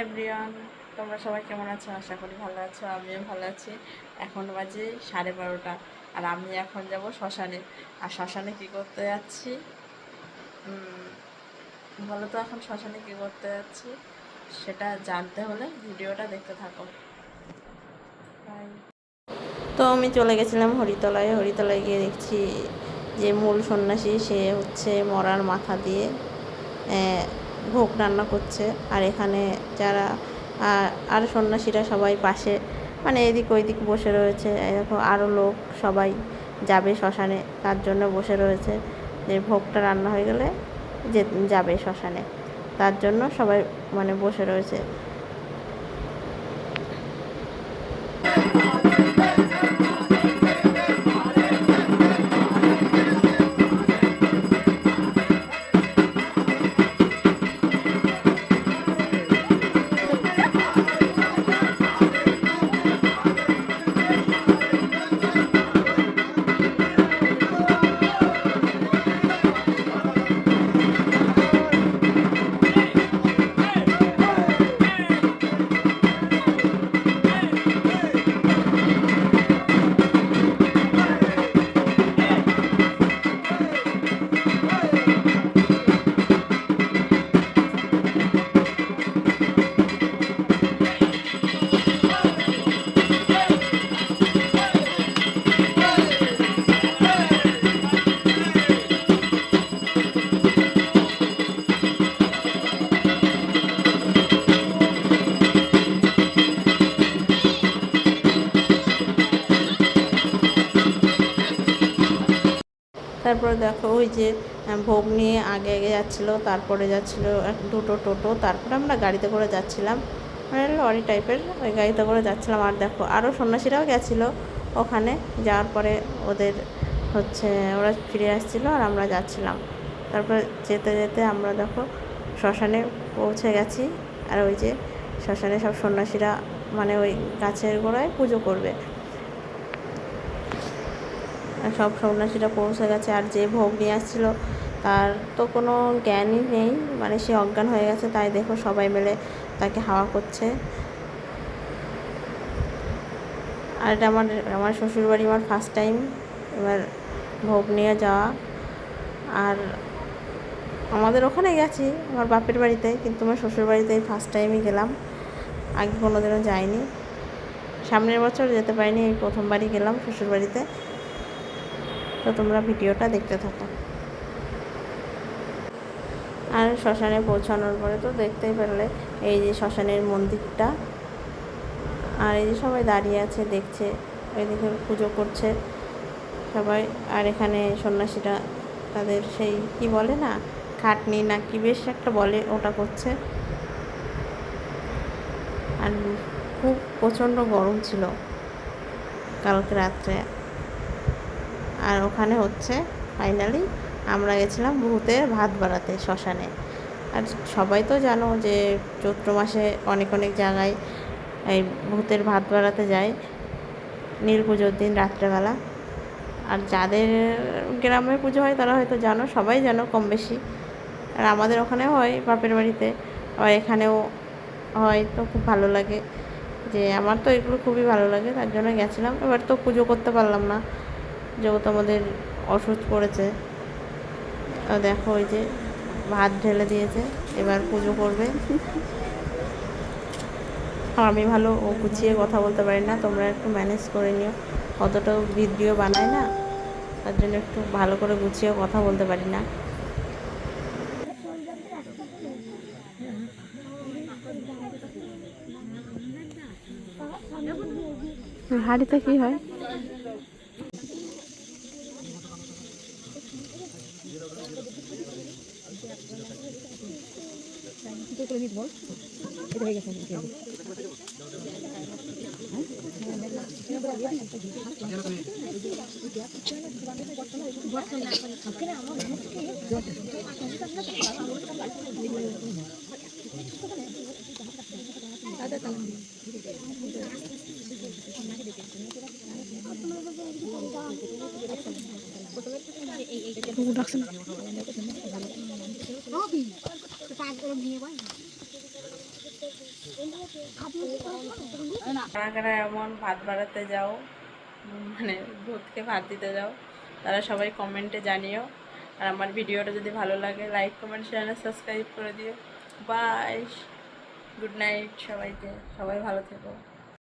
Everyone, তোমরা সবাই কেমন আছো? আশা করি ভালো আছো, আমিও ভালো আছি। এখন বাজে 12:30 আর আমি এখন যাব শ্মশানে। আর শ্মশানে কী করতে যাচ্ছি বলো তো? এখন শ্মশানে কী করতে যাচ্ছি সেটা জানতে হলে ভিডিওটা দেখতে থাকো। তো আমি চলে গেছিলাম হরিতলায় গিয়ে দেখছি যে মূল সন্ন্যাসী সে হচ্ছে মরার মাথা দিয়ে ভোগ রান্না করছে। আর এখানে যারা আর সন্ন্যাসীরা সবাই পাশে মানে এদিক ওইদিক বসে রয়েছে। এরকম আরও লোক সবাই যাবে শ্মশানে, তার জন্য বসে রয়েছে যে ভোগটা রান্না হয়ে গেলে যে যাবে শ্মশানে, তার জন্য সবাই মানে বসে রয়েছে। তারপরে দেখো ওই যে ভোগ নিয়ে আগে যাচ্ছিলো, তারপরে যাচ্ছিলো দুটো টোটো, তারপরে আমরা গাড়িতে করে যাচ্ছিলাম, মানে লরি টাইপের ওই গাড়িতে করে যাচ্ছিলাম। আর দেখো আরও সন্ন্যাসীরাও গেছিলো ওখানে, যাওয়ার পরে ওদের হচ্ছে ওরা ফিরে আসছিলো আর আমরা যাচ্ছিলাম। তারপরে যেতে যেতে আমরা দেখো শ্মশানে পৌঁছে গেছি। আর ওই যে শ্মশানে সব সন্ন্যাসীরা মানে ওই গাছের গোড়ায় পুজো করবে, সব সন্ন্যাসীরা পৌঁছে গেছে। আর যে ভোগ নিয়ে আসছিলো তার তো কোনো জ্ঞানই নেই, মানে সে অজ্ঞান হয়ে গেছে, তাই দেখো সবাই মিলে তাকে হাওয়া করছে। আর এটা আমার শ্বশুরবাড়ি, আমার ফার্স্ট টাইম এবার ভোগ নিয়ে যাওয়া। আর আমাদের ওখানে গেছি আমার বাপের বাড়িতে, কিন্তু আমার শ্বশুরবাড়িতে ফার্স্ট টাইমই গেলাম, আগে কোনো দিনও যাইনি। সামনের বছর যেতে পারিনি, এই প্রথমবারই গেলাম শ্বশুরবাড়িতে। তো তোমরা ভিডিওটা দেখতে থাকো। আর শ্মশানে পৌঁছানোর পরে তো দেখতেই পারলে এই যে শ্মশানের মন্দিরটা, আর এই যে সবাই দাঁড়িয়ে আছে দেখছে, ওইদিকে পুজো করছে সবাই। আর এখানে সন্ন্যাসীরা তাদের সেই কি বলে না, খাটনি না কি বেশ একটা বলে, ওটা করছে। আর খুব প্রচণ্ড গরম ছিল কালকে রাত্রে। আর ওখানে হচ্ছে ফাইনালি আমরা গেছিলাম ভূতের ভাত বাড়াতে শ্মশানে। আর সবাই তো জানো যে চৈত্র মাসে অনেক অনেক জায়গায় এই ভূতের ভাত বাড়াতে যায় নীল পুজোর দিন রাত্রেবেলা। আর যাদের গ্রামে পুজো হয় তারা হয়তো জানো, সবাই জানো কম বেশি। আর আমাদের ওখানেও হয় বাপের বাড়িতে, আবার এখানেও হয়, তো খুব ভালো লাগে। যে আমার তো এগুলো খুবই ভালো লাগে, তার জন্য গেছিলাম। এবার তো পুজো করতে পারলাম না যেহেতু আমাদের ওষুধ পড়েছে। দেখো ওই যে ভাত ঢেলে দিয়েছে, এবার পুজো করবে। আমি ভালো ও গুছিয়ে কথা বলতে পারি না, তোমরা একটু ম্যানেজ করে নিও, অতটাও ভিডিও বানাই না, তার জন্য একটু ভালো করে গুছিয়ে কথা বলতে পারি না। হাঁড়িতে কি হয়? কারা কারা এমন ভাত বাড়াতে যাও, মানে ভূতকে ভাত দিতে যাও, তারা সবাই কমেন্টে জানিও। আর আমার ভিডিওটা যদি ভালো লাগে লাইক কমেন্ট শেয়ার সাবস্ক্রাইব করে দিও। বাই, গুড নাইট সবাইকে, সবাই ভালো থেকো।